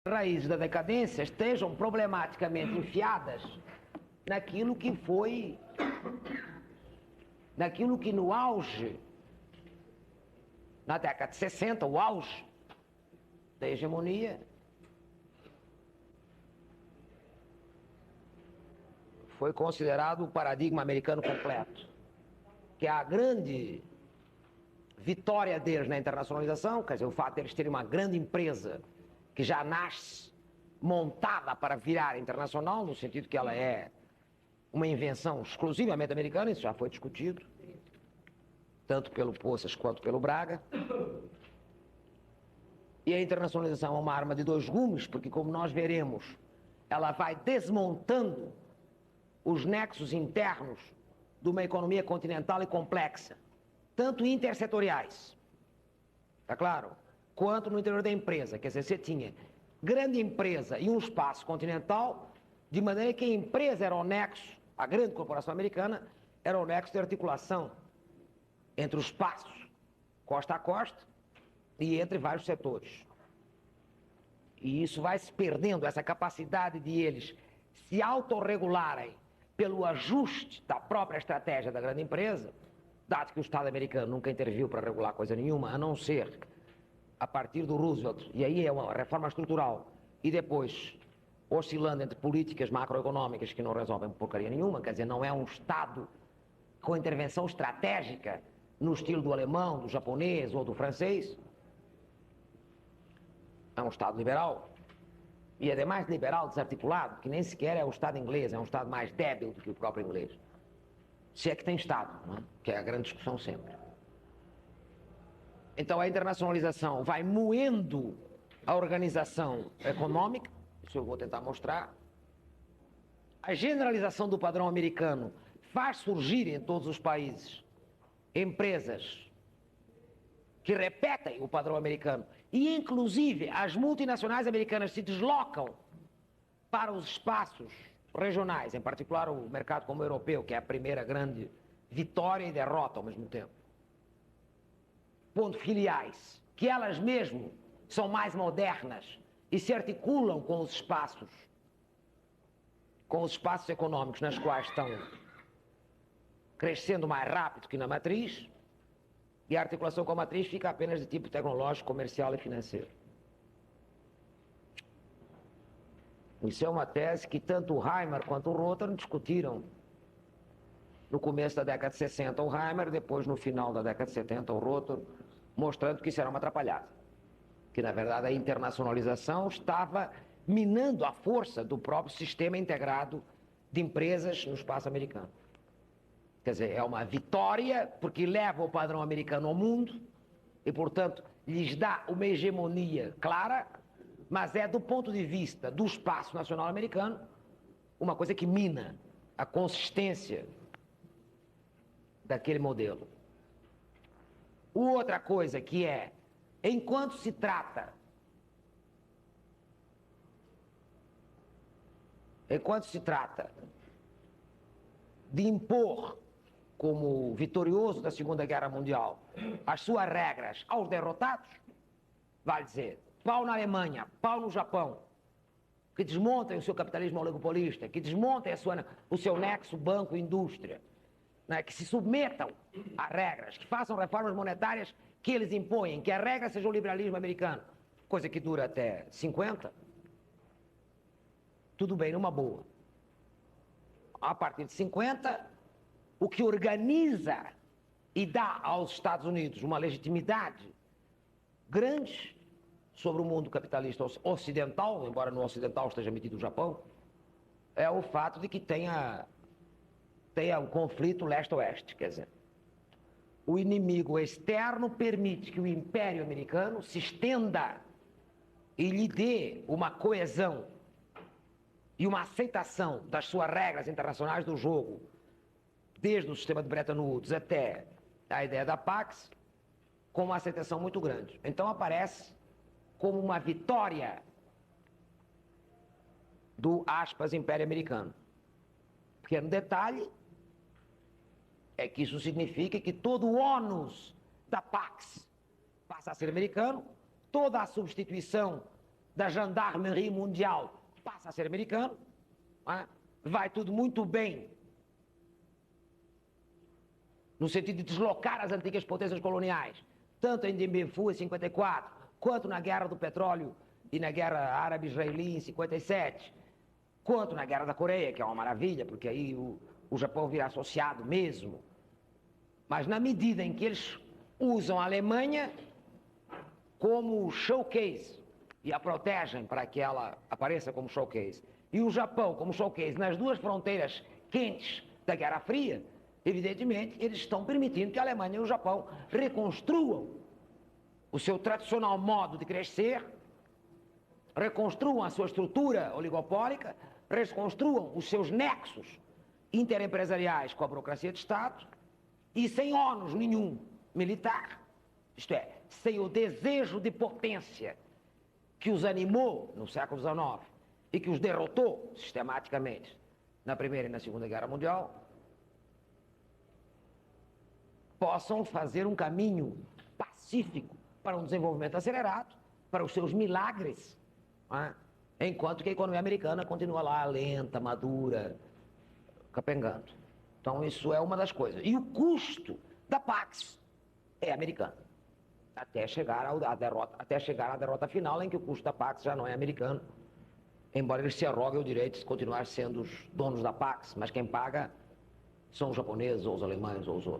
raízes da decadência estejam problematicamente enfiadas naquilo que foi, naquilo que no auge, na década de 60, o auge da hegemonia, foi considerado o paradigma americano completo, que é a grande vitória deles na internacionalização, quer dizer, o fato de eles terem uma grande empresa que já nasce montada para virar internacional, no sentido que ela é uma invenção exclusivamente americana, isso já foi discutido, tanto pelo Poças quanto pelo Braga. E a internacionalização é uma arma de dois gumes, porque, como nós veremos, ela vai desmontando os nexos internos de uma economia continental e complexa, tanto intersetoriais, tá claro? Quanto no interior da empresa. Quer dizer, você tinha grande empresa e um espaço continental, de maneira que a empresa era o nexo, a grande corporação americana era o nexo de articulação entre os espaços, costa a costa, e entre vários setores. E isso vai se perdendo, essa capacidade de eles se autorregularem pelo ajuste da própria estratégia da grande empresa, dado que o Estado americano nunca interviu para regular coisa nenhuma, a não ser a partir do Roosevelt, e aí é uma reforma estrutural, e depois oscilando entre políticas macroeconômicas que não resolvem porcaria nenhuma, quer dizer, não é um Estado com intervenção estratégica no estilo do alemão, do japonês ou do francês. É um Estado liberal, e é demais liberal, desarticulado, que nem sequer é o Estado inglês, é um Estado mais débil do que o próprio inglês. Se é que tem Estado, não é? Que é a grande discussão sempre. Então a internacionalização vai moendo a organização econômica, isso eu vou tentar mostrar. A generalização do padrão americano faz surgir em todos os países empresas que repetem o padrão americano, e inclusive as multinacionais americanas se deslocam para os espaços regionais, em particular o mercado como o europeu, que é a primeira grande vitória e derrota ao mesmo tempo. Ponto, filiais, que elas mesmo são mais modernas e se articulam com os espaços econômicos nas quais estão crescendo mais rápido que na matriz, e a articulação com a matriz fica apenas de tipo tecnológico, comercial e financeiro. Isso é uma tese que tanto o Heimer quanto o Rotter discutiram no começo da década de 60 o Heimer, depois no final da década de 70 o Rotter, mostrando que isso era uma atrapalhada, que na verdade a internacionalização estava minando a força do próprio sistema integrado de empresas no espaço americano. Quer dizer, é uma vitória porque leva o padrão americano ao mundo e, portanto, lhes dá uma hegemonia clara, mas é, do ponto de vista do espaço nacional americano, uma coisa que mina a consistência daquele modelo. Outra coisa que é, enquanto se trata de impor, como vitorioso da Segunda Guerra Mundial, as suas regras aos derrotados, vale dizer, pau na Alemanha, pau no Japão, que desmontem o seu capitalismo oligopolista, que desmontem o seu nexo banco-indústria, né, que se submetam a regras, que façam reformas monetárias que eles impõem, que a regra seja o liberalismo americano, coisa que dura até 50, tudo bem, numa boa. A partir de 50, o que organiza e dá aos Estados Unidos uma legitimidade grande sobre o mundo capitalista ocidental, embora no ocidental esteja metido o Japão, é o fato de que tenha um conflito leste-oeste, quer dizer, o inimigo externo permite que o Império Americano se estenda e lhe dê uma coesão e uma aceitação das suas regras internacionais do jogo, desde o sistema de Bretton Woods até a ideia da Pax, com uma aceitação muito grande. Então aparece como uma vitória do, aspas, Império Americano. Pequeno detalhe é que isso significa que todo o ônus da Pax passa a ser americano, toda a substituição da gendarmerie mundial passa a ser americano, né? Vai tudo muito bem no sentido de deslocar as antigas potências coloniais, tanto em Dien Bien Phu em 54, quanto na Guerra do Petróleo e na Guerra Árabe-Israelí em 57, quanto na Guerra da Coreia, que é uma maravilha, porque aí o Japão vira associado mesmo. Mas na medida em que eles usam a Alemanha como showcase e a protegem para que ela apareça como showcase, e o Japão como showcase nas duas fronteiras quentes da Guerra Fria, evidentemente eles estão permitindo que a Alemanha e o Japão reconstruam o seu tradicional modo de crescer, reconstruam a sua estrutura oligopólica, reconstruam os seus nexos interempresariais com a burocracia de Estado e sem ônus nenhum militar, isto é, sem o desejo de potência que os animou no século XIX e que os derrotou sistematicamente na Primeira e na Segunda Guerra Mundial, possam fazer um caminho pacífico para um desenvolvimento acelerado, para os seus milagres, né? Enquanto que a economia americana continua lá lenta, madura, capengando. Então isso é uma das coisas. E o custo da Pax é americano, até chegar à derrota final, em que o custo da Pax já não é americano, embora eles se arroguem o direito de continuar sendo os donos da Pax, mas quem paga são os japoneses, ou os alemães, ou os outros.